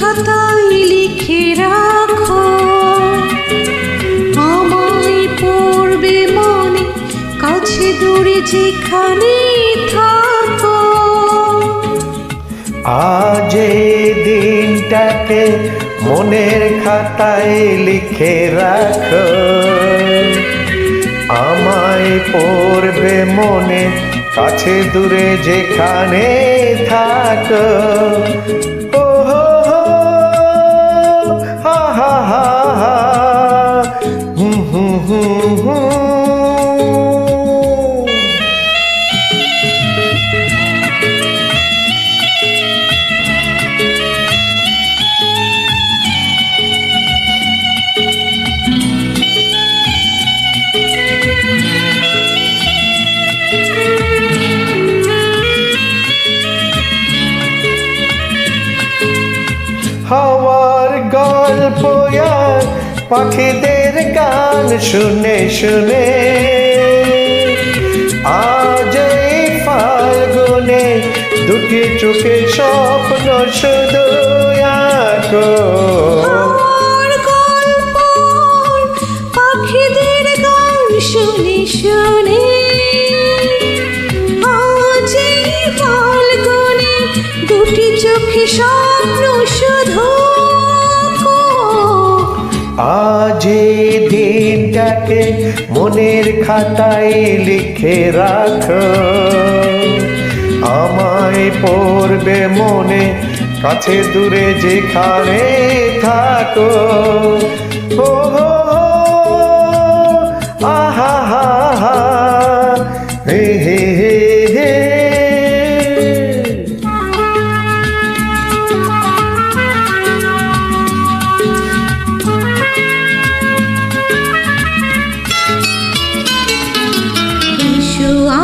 খাতায় লিখে রাখো, আমায় পড়বে মনে, কাছে দূরে যেখানে থাকো। আজ এই দিনটাকে মনের খাতায় লিখে রাখো, আমায় পড়বে মনে, কাছে দূরে যেখানে থাকো। ও হো হো, হা হা হা হা, হুম হুম হুম হুম। হাওয়ার গল্প আর পাখিদের গান শুনে শুনে আজ এই ফাল্গুনে দুটি চোখে স্বপ্ন শুধু আঁকো। হাওয়ার গল্প আর পাখিদের গান শুনে শুনে আজ এই ফাল্গুনে দুটি চোখে স্বপ্ন শুধু আঁকো। আজ এই দিনটাকে মনের খাতায় লিখে রাখো, আমায় পড়বে মনে, কাছে দূরে যেখানে থাকো। ও হো হো, আহা হা হা, হে হে হে হে।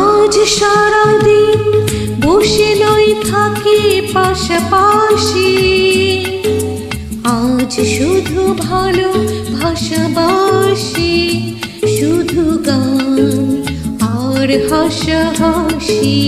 আজ সারাদিন বসে নই থাকি পাশাপাশি, আজ শুধু ভালো ভাষাবাসি, শুধু গান আর হাসাহাসি।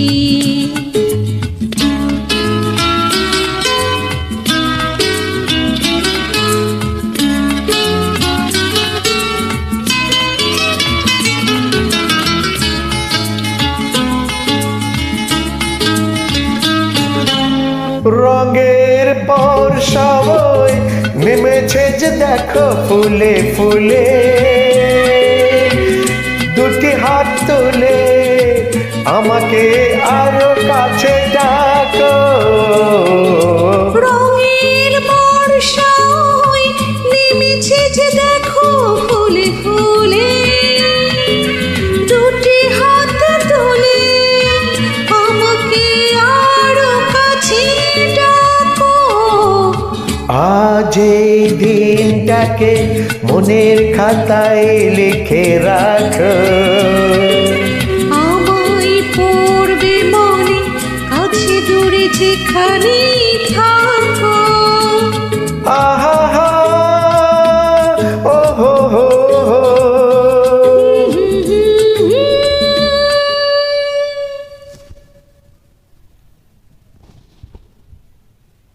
রঙের বর্ষা বয়ে নেমেছে যে দেখো ফুলে ফুলে, দুটি হাত তুলে আমাকে আরো কাছে ডাকো। রঙের বর্ষায় নেমেছে যে দেখো ফুলে ফুলে, দুটি হাত তুলে আমাকে আরো কাছে ডাকো। আজ এই দিনটাকে মনের খাতায় লিখে রাখো, আমায় পড়বে মনে, কাছে দূরে যেখানে থাকো।